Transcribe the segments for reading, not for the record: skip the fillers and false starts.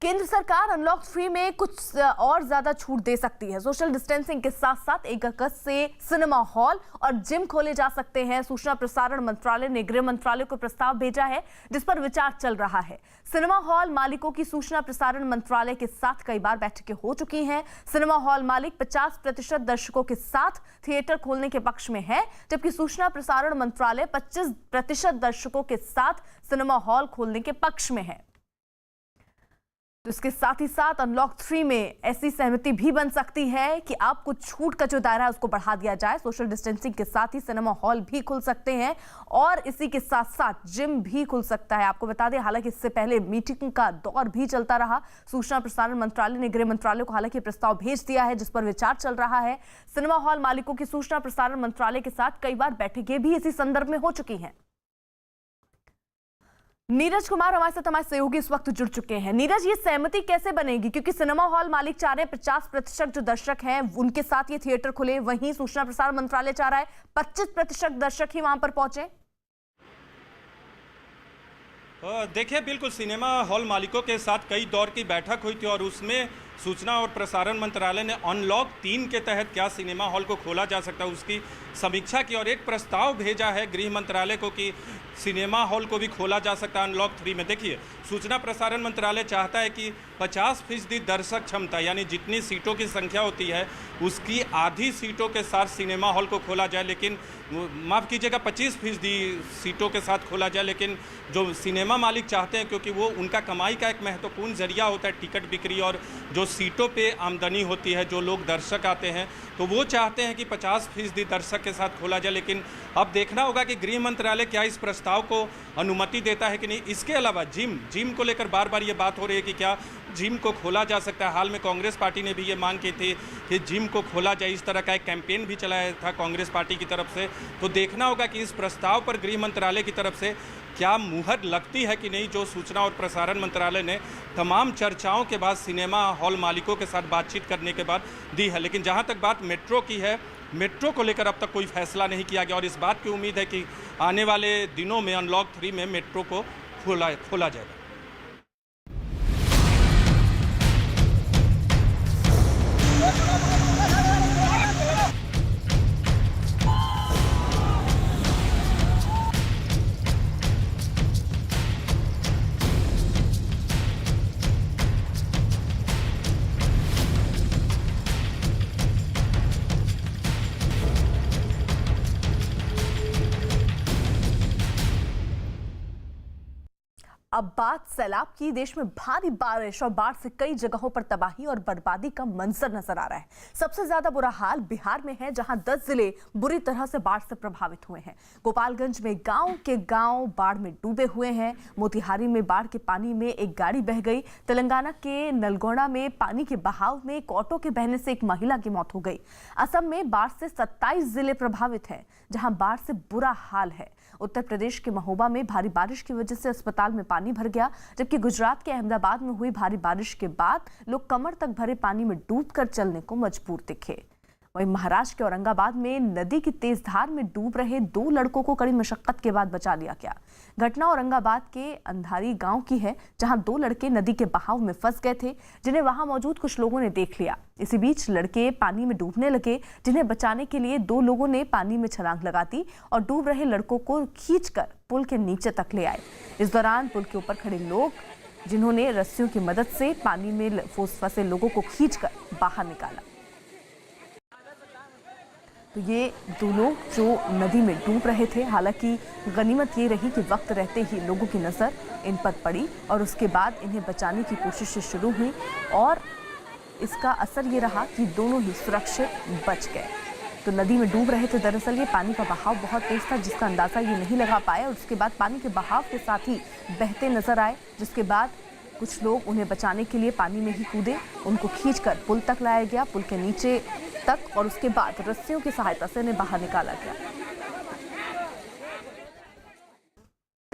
केंद्र सरकार अनलॉक 3 में कुछ और ज्यादा छूट दे सकती है। सोशल डिस्टेंसिंग के साथ साथ 1 अगस्त से सिनेमा हॉल और जिम खोले जा सकते हैं। सूचना प्रसारण मंत्रालय ने गृह मंत्रालय को प्रस्ताव भेजा है जिस पर विचार चल रहा है। सिनेमा हॉल मालिकों की सूचना प्रसारण मंत्रालय के साथ कई बार बैठकें हो चुकी हैं। सिनेमा हॉल मालिक 50% दर्शकों के साथ थिएटर खोलने के पक्ष में है, जबकि सूचना प्रसारण मंत्रालय 25% दर्शकों के साथ सिनेमा हॉल खोलने के पक्ष में है। तो इसके साथ ही साथ अनलॉक 3 में ऐसी सहमति भी बन सकती है कि अब कुछ छूट का जो दायरा है उसको बढ़ा दिया जाए। सोशल डिस्टेंसिंग के साथ ही सिनेमा हॉल भी खुल सकते हैं और इसी के साथ साथ जिम भी खुल सकता है। आपको बता दें, हालांकि इससे पहले मीटिंग का दौर भी चलता रहा। सूचना प्रसारण मंत्रालय ने गृह मंत्रालय को हालांकि प्रस्ताव भेज दिया है जिस पर विचार चल रहा है। सिनेमा हॉल मालिकों की सूचना प्रसारण मंत्रालय के साथ कई बार बैठकें भी इसी संदर्भ में हो चुकी हैं। नीरज कुमार हमारे साथ हमारे सहयोगी इस वक्त जुड़ चुके हैं। नीरज, ये सहमति कैसे बनेगी? क्योंकि सिनेमा हॉल मालिक चाह रहे हैं 50% जो दर्शक हैं उनके साथ ये थिएटर खुले, वहीं सूचना प्रसारण मंत्रालय चाह रहा है 25% दर्शक ही वहां पर पहुंचे। देखिए, बिल्कुल सिनेमा हॉल मालिकों के साथ कई दौर की बैठक हुई थी और उसमें सूचना और प्रसारण मंत्रालय ने अनलॉक 3 के तहत क्या सिनेमा हॉल को खोला जा सकता है उसकी समीक्षा की और एक प्रस्ताव भेजा है गृह मंत्रालय को कि सिनेमा हॉल को भी खोला जा सकता है अनलॉक 3 में। देखिए, सूचना प्रसारण मंत्रालय चाहता है कि 50% दर्शक क्षमता यानी जितनी सीटों की संख्या होती है उसकी आधी सीटों के साथ सिनेमा हॉल को खोला जाए, लेकिन माफ़ कीजिएगा 25% सीटों के साथ खोला जाए। लेकिन जो सिनेमा मालिक चाहते हैं, क्योंकि वो उनका कमाई का एक महत्वपूर्ण जरिया होता है टिकट बिक्री और जो सीटों पे आमदनी होती है, जो लोग दर्शक आते हैं, तो वो चाहते हैं कि 50% दर्शक के साथ खोला जाए। लेकिन अब देखना होगा कि गृह मंत्रालय क्या इस प्रस्ताव को अनुमति देता है कि नहीं। इसके अलावा जिम को लेकर बार बार ये बात हो रही है कि क्या जिम को खोला जा सकता है। हाल में कांग्रेस पार्टी ने भी ये मांग की थी कि जिम को खोला जाए। इस तरह का एक कैंपेन भी चलाया था कांग्रेस पार्टी की तरफ से। तो देखना होगा कि इस प्रस्ताव पर गृह मंत्रालय की तरफ से क्या मुहर लगती है कि नहीं, जो सूचना और प्रसारण मंत्रालय ने तमाम चर्चाओं के बाद सिनेमा हॉल मालिकों के साथ बातचीत करने के बाद दी है। लेकिन जहां तक बात मेट्रो की है, मेट्रो को लेकर अब तक कोई फैसला नहीं किया गया और इस बात की उम्मीद है कि आने वाले दिनों में अनलॉक 3 में मेट्रो को खोला जाएगा। अब बात सैलाब की। देश में भारी बारिश और बाढ़ से कई जगहों पर तबाही और बर्बादी का मंजर नजर आ रहा है। सबसे ज्यादा बुरा हाल बिहार में है, जहां 10 जिले बुरी तरह से बाढ़ से प्रभावित हुए हैं। गोपालगंज में गांव के गांव बाढ़ में डूबे हुए हैं। मोतिहारी में बाढ़ के पानी में एक गाड़ी बह गई। तेलंगाना के नलगोंडा में पानी के बहाव में एक ऑटो के बहने से एक महिला की मौत हो गई। असम में बाढ़ से 27 जिले प्रभावित हैं, जहां बाढ़ से बुरा हाल है। उत्तर प्रदेश के महोबा में भारी बारिश की वजह से अस्पताल में पानी भर गया, जबकि गुजरात के अहमदाबाद में हुई भारी बारिश के बाद लोग कमर तक भरे पानी में डूबकर चलने को मजबूर दिखे। वहीं महाराष्ट्र के औरंगाबाद में नदी की तेज धार में डूब रहे 2 लड़कों को कड़ी मशक्कत के बाद बचा लिया गया। घटना औरंगाबाद के अंधारी गांव की है, जहां 2 लड़के नदी के बहाव में फंस गए थे, जिन्हें वहां मौजूद कुछ लोगों ने देख लिया। इसी बीच लड़के पानी में डूबने लगे, जिन्हें बचाने के लिए 2 लोगों ने पानी में छलांग लगा दी और डूब रहे लड़कों को खींचकर पुल के नीचे तक ले आए। इस दौरान पुल के ऊपर खड़े लोग, जिन्होंने रस्सियों की मदद से पानी में फंसे लोगों को खींचकर बाहर निकाला। तो ये 2 लोग जो नदी में डूब रहे थे, हालांकि गनीमत ये रही कि वक्त रहते ही लोगों की नज़र इन पर पड़ी और उसके बाद इन्हें बचाने की कोशिशें शुरू हुई और इसका असर ये रहा कि दोनों ही सुरक्षित बच गए। तो नदी में डूब रहे थे। दरअसल ये पानी का बहाव बहुत तेज था, जिसका अंदाज़ा ये नहीं लगा पाए और उसके बाद पानी के बहाव के साथ ही बहते नजर आए, जिसके बाद कुछ लोग उन्हें बचाने के लिए पानी में ही कूदे। उनको खींचकर पुल तक लाया गया, पुल के नीचे तक, और उसके बाद रस्सियों की सहायता से उन्हें बाहर निकाला गया।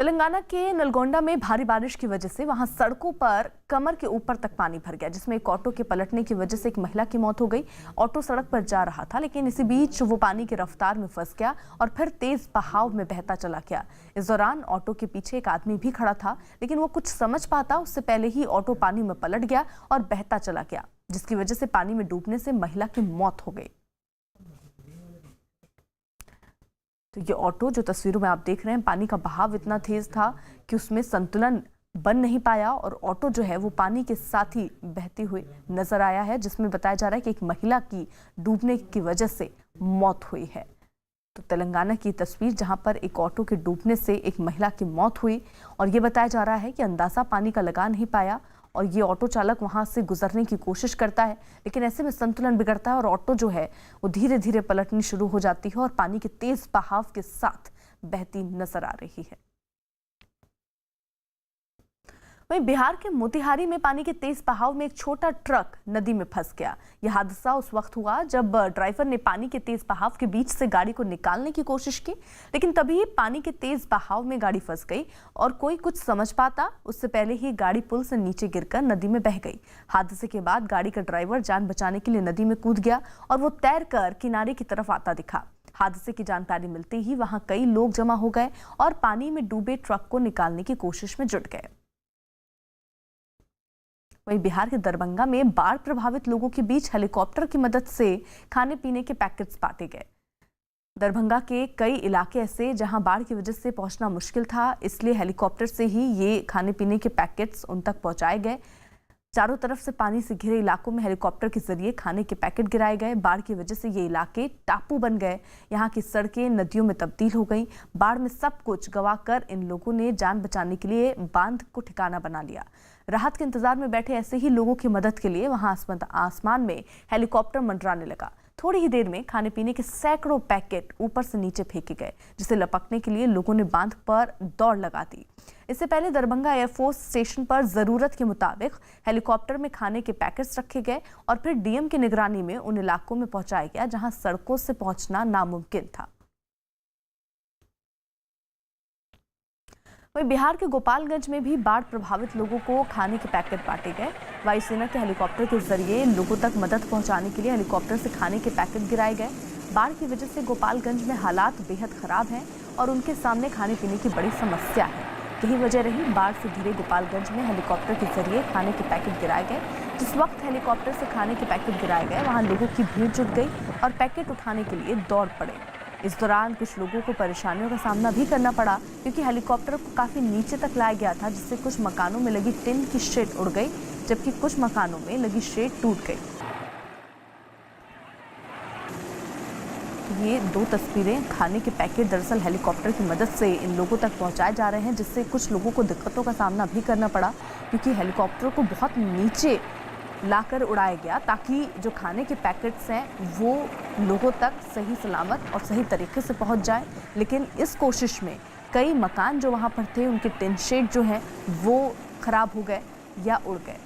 तेलंगाना के नलगोंडा में भारी बारिश की वजह से वहां सड़कों पर कमर के ऊपर तक पानी भर गया, जिसमें एक ऑटो के पलटने की वजह से एक महिला की मौत हो गई। ऑटो सड़क पर जा रहा था, लेकिन इसी बीच वो पानी की रफ्तार में फंस गया और फिर तेज बहाव में बहता चला गया। इस दौरान ऑटो के पीछे एक आदमी भी खड़ा था, लेकिन वो कुछ समझ पाता उससे पहले ही ऑटो पानी में पलट गया और बहता चला गया, जिसकी वजह से पानी में डूबने से महिला की मौत हो गई। तो ये ऑटो जो तस्वीरों में आप देख रहे हैं, पानी का बहाव इतना तेज था कि उसमें संतुलन बन नहीं पाया और ऑटो जो है वो पानी के साथ ही बहते हुए नजर आया है, जिसमें बताया जा रहा है कि एक महिला की डूबने की वजह से मौत हुई है। तो तेलंगाना की तस्वीर जहां पर एक ऑटो के डूबने से एक महिला की मौत हुई और ये बताया जा रहा है कि अंदाजा पानी का लगा नहीं पाया और ये ऑटो चालक वहां से गुजरने की कोशिश करता है, लेकिन ऐसे में संतुलन बिगड़ता है और ऑटो जो है वो धीरे धीरे पलटनी शुरू हो जाती है और पानी के तेज बहाव के साथ बहती नजर आ रही है। वहीं बिहार के मोतिहारी में पानी के तेज बहाव में एक छोटा ट्रक नदी में फंस गया। यह हादसा उस वक्त हुआ जब ड्राइवर ने पानी के तेज बहाव के बीच से गाड़ी को निकालने की कोशिश की, लेकिन तभी पानी के तेज बहाव में गाड़ी फंस गई और कोई कुछ समझ पाता उससे पहले ही गाड़ी पुल से नीचे गिरकर नदी में बह गई। हादसे के बाद गाड़ी का ड्राइवर जान बचाने के लिए नदी में कूद गया और वो तैरकर किनारे की तरफ आता दिखा। हादसे की जानकारी मिलते ही वहां कई लोग जमा हो गए और पानी में डूबे ट्रक को निकालने की कोशिश में जुट गए। वहीं बिहार के दरभंगा में बाढ़ प्रभावित लोगों के बीच हेलीकॉप्टर की मदद से खाने पीने के पैकेट्स बांटे गए। दरभंगा के कई इलाके ऐसे जहां बाढ़ की वजह से पहुंचना मुश्किल था, इसलिए हेलीकॉप्टर से ही ये खाने पीने के पैकेट्स उन तक पहुंचाए गए। चारों तरफ से पानी से घिरे इलाकों में हेलीकॉप्टर के जरिए खाने के पैकेट गिराए गए। बाढ़ की वजह से ये इलाके टापू बन गए, यहाँ की सड़कें नदियों में तब्दील हो गई। बाढ़ में सब कुछ गंवाकर इन लोगों ने जान बचाने के लिए बांध को ठिकाना बना लिया। राहत के इंतजार में बैठे ऐसे ही लोगों की मदद के लिए वहां आसमान में हेलीकॉप्टर मंडराने लगा। थोड़ी ही देर में खाने पीने के सैकड़ों पैकेट ऊपर से नीचे फेंके गए, जिसे लपकने के लिए लोगों ने बांध पर दौड़ लगा दी। इससे पहले दरभंगा एयरफोर्स स्टेशन पर जरूरत के मुताबिक हेलीकॉप्टर में खाने के पैकेट्स रखे गए और फिर डीएम की निगरानी में उन इलाकों में पहुंचाया गया जहां सड़कों से पहुंचना नामुमकिन था। वहीं बिहार के गोपालगंज में भी बाढ़ प्रभावित लोगों को खाने के पैकेट बांटे गए। वायुसेना के हेलीकॉप्टर के जरिए लोगों तक मदद पहुंचाने के लिए हेलीकॉप्टर से खाने के पैकेट गिराए गए। बाढ़ की वजह से गोपालगंज में हालात बेहद खराब हैं और उनके सामने खाने पीने की बड़ी समस्या है। यही वजह रही बाढ़ से घिरे गोपालगंज में हेलीकॉप्टर के जरिए खाने के पैकेट गिराए गए। जिस वक्त हेलीकॉप्टर से खाने के पैकेट गिराए गए, वहां लोगों की भीड़ जुट गई और पैकेट उठाने के लिए दौड़ पड़े। इस दौरान कुछ लोगों को परेशानियों का सामना भी करना पड़ा, क्योंकि हेलीकॉप्टर को काफी नीचे तक लाया गया था, जिससे कुछ मकानों में लगी टिन की शेड उड़ गई, जबकि कुछ मकानों में लगी शेड टूट गई। ये दो तस्वीरें खाने के पैकेट दरअसल हेलीकॉप्टर की मदद से इन लोगों तक पहुंचाए जा रहे हैं, जिससे कुछ लोगों को दिक्कतों का सामना भी करना पड़ा, क्योंकि हेलीकॉप्टर को बहुत नीचे लाकर उड़ाया गया ताकि जो खाने के पैकेट्स हैं वो लोगों तक सही सलामत और सही तरीके से पहुंच जाए। लेकिन इस कोशिश में कई मकान जो वहां पर थे, उनके टिन शेड जो हैं वो खराब हो गए या उड़ गए।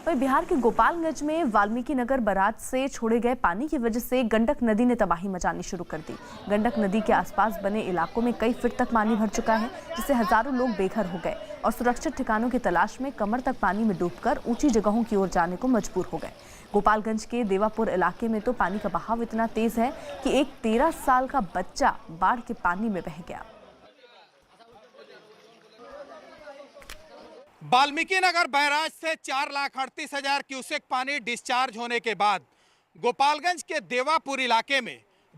वहीं बिहार के गोपालगंज में वाल्मीकि नगर बराज से छोड़े गए पानी की वजह से गंडक नदी ने तबाही मचानी शुरू कर दी। गंडक नदी के आसपास बने इलाकों में कई फीट तक पानी भर चुका है, जिससे हजारों लोग बेघर हो गए और सुरक्षित ठिकानों की तलाश में कमर तक पानी में डूबकर ऊंची जगहों की ओर जाने को मजबूर हो गए। गोपालगंज के देवापुर इलाके में तो पानी का बहाव इतना तेज है कि एक 13 साल का बच्चा बाढ़ के पानी में बह गया। वाल्मीकि नगर बैराज से 4,38,000 क्यूसेक पानी डिस्चार्ज होने के बाद गोपालगंज के देवापुर इलाके में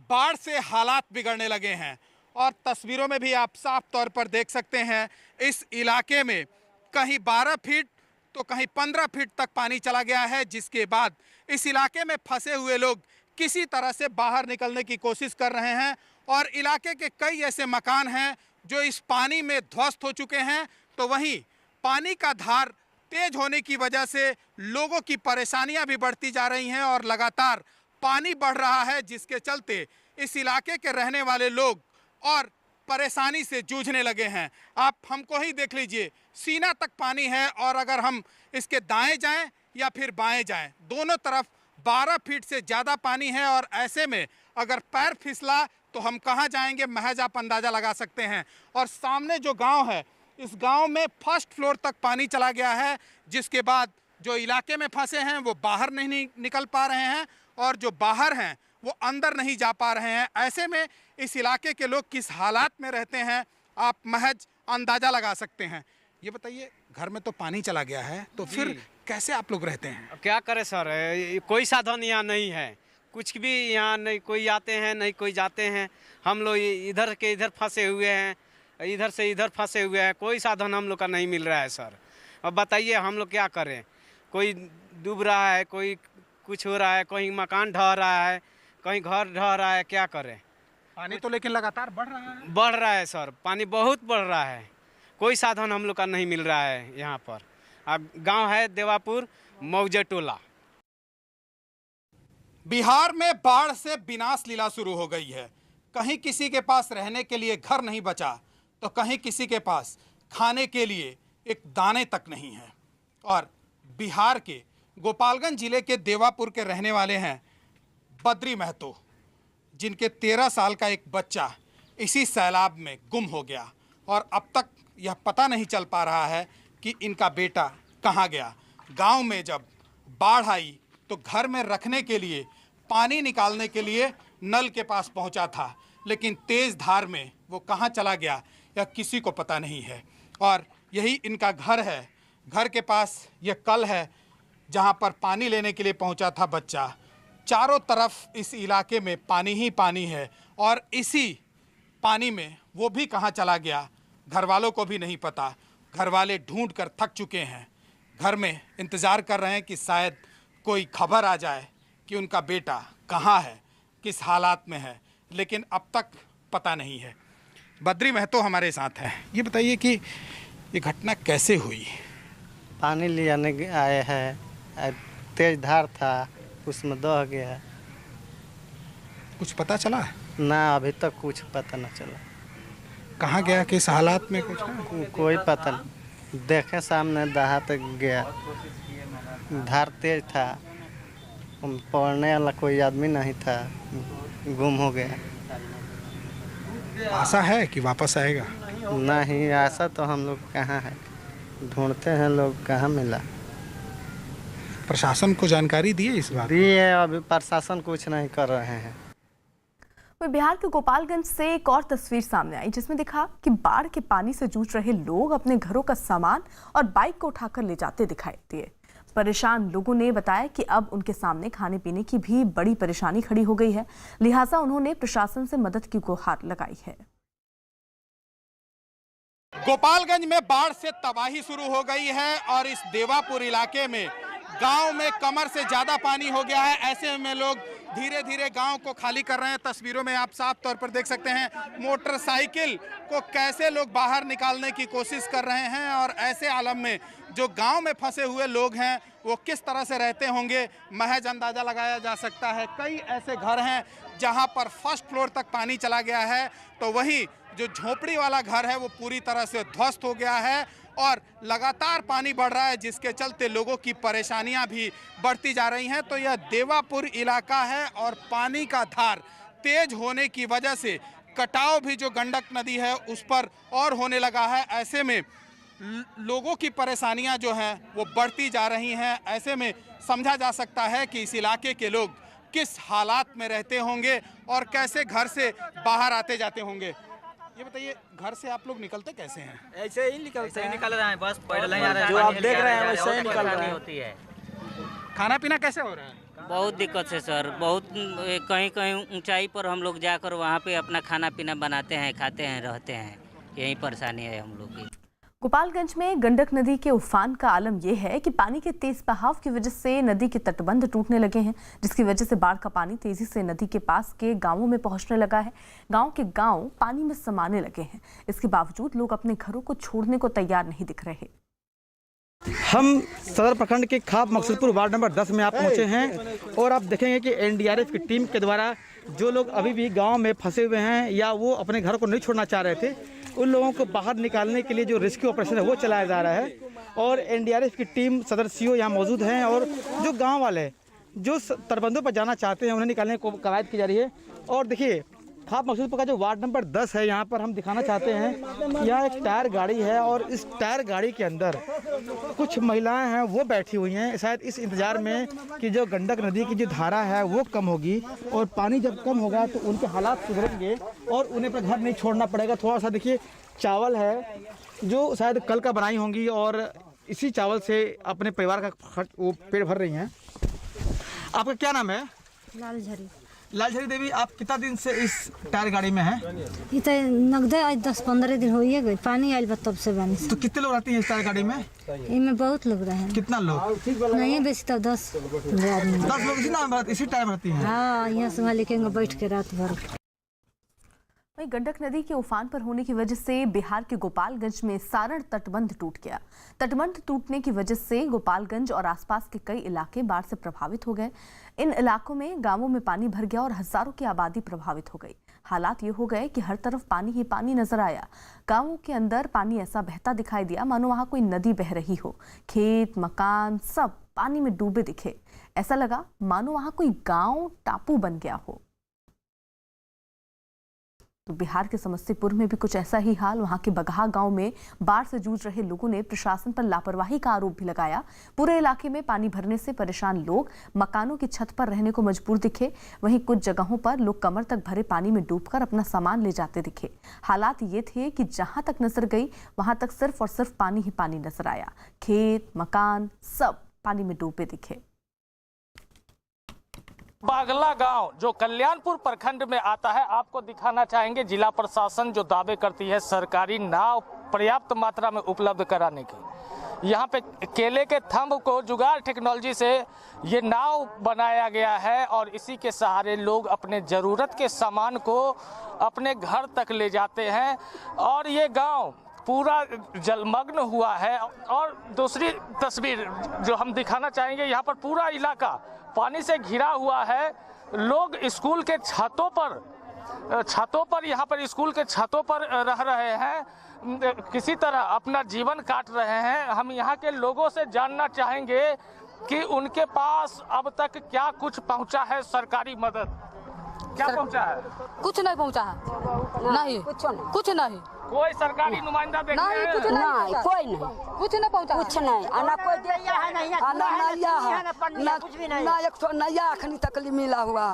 बाढ़ से हालात बिगड़ने लगे हैं और तस्वीरों में भी आप साफ तौर पर देख सकते हैं। इस इलाके में कहीं 12 फीट तो कहीं 15 फीट तक पानी चला गया है, जिसके बाद इस इलाके में फंसे हुए लोग किसी तरह से बाहर निकलने की कोशिश कर रहे हैं और इलाके के कई ऐसे मकान हैं जो इस पानी में ध्वस्त हो चुके हैं। तो वहीं पानी का धार तेज होने की वजह से लोगों की परेशानियां भी बढ़ती जा रही हैं और लगातार पानी बढ़ रहा है, जिसके चलते इस इलाके के रहने वाले लोग और परेशानी से जूझने लगे हैं। आप हमको ही देख लीजिए, सीना तक पानी है और अगर हम इसके दाएं जाएं या फिर बाएं जाएं, दोनों तरफ 12 फीट से ज़्यादा पानी है और ऐसे में अगर पैर फिसला तो हम कहाँ जाएंगे महज आप अंदाज़ा लगा सकते हैं। और सामने जो गांव है, इस गांव में फर्स्ट फ्लोर तक पानी चला गया है, जिसके बाद जो इलाके में फंसे हैं वो बाहर नहीं निकल पा रहे हैं और जो बाहर हैं वो अंदर नहीं जा पा रहे हैं। ऐसे में इस इलाके के लोग किस हालात में रहते हैं आप महज अंदाज़ा लगा सकते हैं। ये बताइए, घर में तो पानी चला गया है, तो फिर कैसे आप लोग रहते हैं? अब क्या करें सर, कोई साधन यहाँ नहीं है, कुछ भी यहाँ नहीं, कोई आते हैं नहीं कोई जाते हैं। हम लोग इधर के इधर फंसे हुए हैं, इधर से इधर फंसे हुए हैं, कोई साधन हम लोग का नहीं मिल रहा है सर। अब बताइए हम लोग क्या करें, कोई डूब रहा है, कोई कुछ हो रहा है, कहीं मकान ढह रहा है, कहीं घर ढह रहा है, क्या करें। पानी तो लेकिन लगातार बढ़ रहा है। बढ़ रहा है सर, पानी बहुत बढ़ रहा है, कोई साधन हम लोग का नहीं मिल रहा है यहाँ पर। अब गांव है देवापुर मौजे टोला। बिहार में बाढ़ से विनाश लीला शुरू हो गई है। कहीं किसी के पास रहने के लिए घर नहीं बचा, तो कहीं किसी के पास खाने के लिए एक दाने तक नहीं है। और बिहार के गोपालगंज जिले के देवापुर के रहने वाले हैं बद्री महतो, जिनके 13 साल का एक बच्चा इसी सैलाब में गुम हो गया और अब तक यह पता नहीं चल पा रहा है कि इनका बेटा कहाँ गया। गांव में जब बाढ़ आई तो घर में रखने के लिए, पानी निकालने के लिए नल के पास पहुंचा था, लेकिन तेज़ धार में वो कहाँ चला गया यह किसी को पता नहीं है। और यही इनका घर है। घर के पास यह कल है जहां पर पानी लेने के लिए पहुंचा था बच्चा। चारों तरफ इस इलाके में पानी ही पानी है और इसी पानी में वो भी कहां चला गया घर वालों को भी नहीं पता। घर वाले ढूंढ कर थक चुके हैं, घर में इंतज़ार कर रहे हैं कि शायद कोई खबर आ जाए कि उनका बेटा कहाँ है, किस हालात में है, लेकिन अब तक पता नहीं है। बद्री महतो हमारे साथ हैं। ये बताइए कि ये घटना कैसे हुई? पानी ले आने आए हैं, तेज धार था, उसमें दह गया। कुछ पता चला? ना अभी तक कुछ पता न चला। कहाँ गया, किस हालात में, कुछ है? कोई पता नहीं। देखे सामने दहा तक गया, धार तेज था, पढ़ने वाला कोई आदमी नहीं था, गुम हो गया। आशा है कि वापस आएगा? नहीं, आशा तो हम लोग कहाँ है, ढूंढते हैं लोग, कहाँ मिला। प्रशासन को जानकारी दी है इस बात? दी है, अभी प्रशासन कुछ नहीं कर रहे हैं। वहीं बिहार के गोपालगंज से एक और तस्वीर सामने आई, जिसमें दिखा कि बाढ़ के पानी से जूझ रहे लोग अपने घरों का सामान और बाइक को उठाकर ले जाते दिखाई दिए। परेशान लोगों ने बताया कि अब उनके सामने खाने पीने की भी बड़ी परेशानी खड़ी हो गई है, लिहाजा उन्होंने प्रशासन से मदद की गुहार लगाई है। गोपालगंज में बाढ़ से तबाही शुरू हो गई है और इस देवापुर इलाके में गांव में कमर से ज्यादा पानी हो गया है। ऐसे में लोग धीरे धीरे गांव को खाली कर रहे हैं। तस्वीरों में आप साफ तौर पर देख सकते हैं मोटरसाइकिल को कैसे लोग बाहर निकालने की कोशिश कर रहे हैं और ऐसे आलम में जो गांव में फंसे हुए लोग हैं वो किस तरह से रहते होंगे महज अंदाजा लगाया जा सकता है। कई ऐसे घर हैं जहां पर फर्स्ट फ्लोर तक पानी चला गया है, तो वहीं जो झोपड़ी वाला घर है वो पूरी तरह से ध्वस्त हो गया है और लगातार पानी बढ़ रहा है, जिसके चलते लोगों की परेशानियां भी बढ़ती जा रही हैं। तो यह देवापुर इलाका है और पानी का धार तेज होने की वजह से कटाव भी जो गंडक नदी है उस पर और होने लगा है। ऐसे में लोगों की परेशानियां जो हैं वो बढ़ती जा रही हैं। ऐसे में समझा जा सकता है कि इस इलाके के लोग किस हालात में रहते होंगे और कैसे घर से बाहर आते जाते होंगे। ये बताइए, घर से आप लोग निकलते कैसे हैं? ऐसे ही निकल रहे हैं, बस पैदल ही आ रहे हैं। जो आप देख रहे हैं वैसे ही निकल रहे हैं। होती है। खाना पीना कैसे हो रहा है? बहुत दिक्कत है सर, बहुत कहीं कहीं ऊंचाई पर हम लोग जाकर वहाँ पे अपना खाना पीना बनाते हैं, खाते हैं, रहते हैं। यही परेशानी है हम लोग की। गोपालगंज में गंडक नदी के उफान का आलम यह है कि पानी के तेज बहाव की वजह से नदी के तटबंध टूटने लगे हैं, जिसकी वजह से बाढ़ का पानी तेजी से नदी के पास के गांवों में पहुंचने लगा है। गांव के गांव पानी में समाने लगे हैं। इसके बावजूद लोग अपने घरों को छोड़ने को तैयार नहीं दिख रहे। हम सदर प्रखंड के खाप मकसूदपुर वार्ड नंबर 10 में आप पहुंचे हैं और आप देखेंगे कि एनडीआरएफ की टीम के द्वारा जो लोग अभी भी गांव में फंसे हुए हैं या वो अपने घर को नहीं छोड़ना चाह रहे थे, उन लोगों को बाहर निकालने के लिए जो रेस्क्यू ऑपरेशन है वो चलाया जा रहा है। और एनडीआरएफ की टीम सदर सीओ यहाँ मौजूद हैं और जो गाँव वाले जो तटबंधों पर जाना चाहते हैं उन्हें निकालने की कवायद की जा रही है। और देखिए, खाप मकसूदपुर का जो वार्ड नंबर 10 है, यहाँ पर हम दिखाना चाहते हैं। यहाँ एक टायर गाड़ी है और इस टायर गाड़ी के अंदर कुछ महिलाएं हैं, वो बैठी हुई हैं, शायद इस इंतजार में कि जो गंडक नदी की जो धारा है वो कम होगी और पानी जब कम होगा तो उनके हालात सुधरेंगे और उन्हें अपना घर नहीं छोड़ना पड़ेगा। थोड़ा सा देखिए, चावल है जो शायद कल का बनाई होंगी और इसी चावल से अपने परिवार का खर्च वो पेट भर रही हैं। आपका क्या नाम है? लालझरी देवी। आप कितना दिन से इस टायर गाड़ी में हैं? ये तो नगदे आज 10-15 दिन हो गए, पानी आयल बा तब से बनी। तो कितने लोग रहते हैं इस टायर गाड़ी में? इनमें बहुत लोग रहे हैं। कितना लोग? नहीं बेसी तो 10 आदमी। 10 लोग इसी टायर में रहती हैं? हाँ, यहाँ से वहाँ लेके बैठ के रात भर। वहीं गंडक नदी के उफान पर होने की वजह से बिहार के गोपालगंज में सारण तटबंध टूट गया। तटबंध टूटने की वजह से गोपालगंज और आसपास के कई इलाके बाढ़ से प्रभावित हो गए। इन इलाकों में गांवों में पानी भर गया और हजारों की आबादी प्रभावित हो गई। हालात ये हो गए कि हर तरफ पानी ही पानी नजर आया। गांवों के अंदर पानी ऐसा बहता दिखाई दिया मानो वहां कोई नदी बह रही हो। खेत, मकान सब पानी में डूबे दिखे। ऐसा लगा मानो वहां कोई गाँव टापू बन गया हो। तो बिहार के समस्तीपुर में भी कुछ ऐसा ही हाल। वहां के बगहा गांव में बाढ़ से जूझ रहे लोगों ने प्रशासन पर लापरवाही का आरोप भी लगाया। पूरे इलाके में पानी भरने से परेशान लोग मकानों की छत पर रहने को मजबूर दिखे। वहीं कुछ जगहों पर लोग कमर तक भरे पानी में डूबकर अपना सामान ले जाते दिखे। हालात ये थे कि जहां तक नजर गई वहां तक सिर्फ और सिर्फ पानी ही पानी नजर आया। खेत, मकान सब पानी में डूबे दिखे। बागला गांव जो कल्याणपुर प्रखंड में आता है, आपको दिखाना चाहेंगे। जिला प्रशासन जो दावे करती है सरकारी नाव पर्याप्त मात्रा में उपलब्ध कराने की, यहाँ पे केले के थंब को जुगाड़ टेक्नोलॉजी से ये नाव बनाया गया है और इसी के सहारे लोग अपने ज़रूरत के सामान को अपने घर तक ले जाते हैं। और ये गांव पूरा जलमग्न हुआ है। और दूसरी तस्वीर जो हम दिखाना चाहेंगे, यहाँ पर पूरा इलाका पानी से घिरा हुआ है। लोग स्कूल के छतों पर यहाँ पर स्कूल के छतों पर रह रहे हैं, किसी तरह अपना जीवन काट रहे हैं। हम यहाँ के लोगों से जानना चाहेंगे कि उनके पास अब तक क्या कुछ पहुँचा है सरकारी मदद। क्या पहुँचा है? कुछ नहीं पहुँचा है, नहीं कुछ नहीं। कोई सरकारी नुमाइंदा देखा है? नहीं, कोई नहीं, कुछ नहीं पहुँचा, कुछ नहीं। आना कोई दिया है नहीं, ना एक सौ नया अखनी तक मिला हुआ।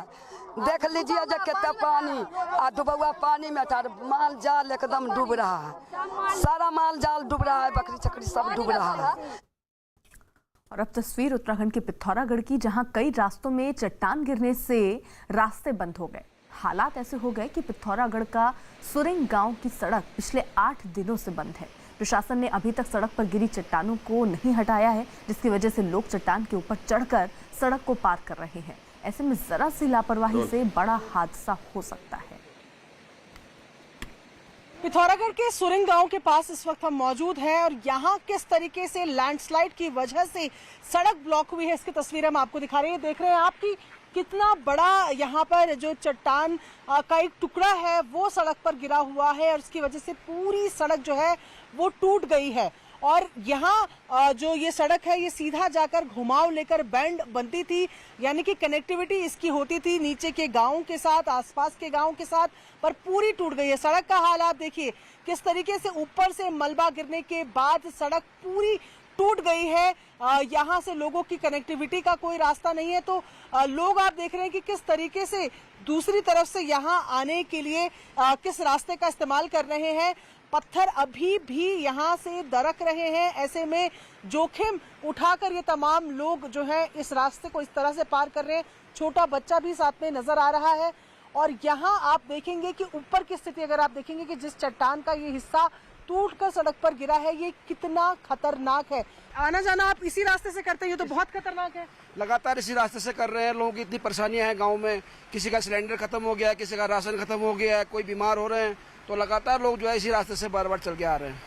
देख लीजिए जो कितना पानी आ डूबा पानी में माल जाल एकदम डूब रहा है, सारा माल जाल डूब रहा है, बकरी चकरी सब डूब रहा है। और अब तस्वीर उत्तराखंड के पिथौरागढ़ की, जहां कई रास्तों में चट्टान गिरने से रास्ते बंद हो गए। हालात ऐसे हो गए कि पिथौरागढ़ का सुरिंग गांव की सड़क पिछले 8 दिनों से बंद है। प्रशासन ने अभी तक सड़क पर गिरी चट्टानों को नहीं हटाया है, जिसकी वजह से लोग चट्टान के ऊपर चढ़कर सड़क को पार कर रहे हैं। ऐसे में जरा सी लापरवाही से बड़ा हादसा हो सकता है। पिथौरागढ़ के सुरिंग गांव के पास इस वक्त हम मौजूद हैं और यहाँ किस तरीके से लैंडस्लाइड की वजह से सड़क ब्लॉक हुई है, इसकी तस्वीर हम आपको दिखा रहे हैं। देख रहे हैं आप कि कितना बड़ा यहाँ पर जो चट्टान का एक टुकड़ा है वो सड़क पर गिरा हुआ है और इसकी वजह से पूरी सड़क जो है वो टूट गई है। और यहाँ जो ये सड़क है ये सीधा जाकर घुमाव लेकर बैंड बनती थी, यानी कि कनेक्टिविटी इसकी होती थी नीचे के गांवों के साथ, आसपास के गांवों के साथ, पर पूरी टूट गई है। सड़क का हालात देखिए किस तरीके से, ऊपर से मलबा गिरने के बाद सड़क पूरी टूट गई है। यहाँ से लोगों की कनेक्टिविटी का कोई रास्ता नहीं है। तो लोग आप देख रहे हैं कि किस तरीके से दूसरी तरफ से यहाँ आने के लिए किस रास्ते का इस्तेमाल कर रहे हैं। पत्थर अभी भी यहाँ से दरक रहे हैं। ऐसे में जोखिम उठाकर ये तमाम लोग जो है इस रास्ते को इस तरह से पार कर रहे हैं। छोटा बच्चा भी साथ में नजर आ रहा है। और यहाँ आप देखेंगे कि ऊपर की स्थिति अगर आप देखेंगे कि जिस चट्टान का ये हिस्सा टूटकर सड़क पर गिरा है ये कितना खतरनाक है। आना जाना आप इसी रास्ते से करते हैं तो बहुत खतरनाक है। लगातार इसी रास्ते से कर रहे हैं। लोगों की इतनी परेशानियां हैं गांव में, किसी का सिलेंडर खत्म हो गया है, किसी का राशन खत्म हो गया है, कोई बीमार हो रहे हैं, तो लगातार लोग जो है इसी रास्ते से बार बार चल के आ रहे हैं।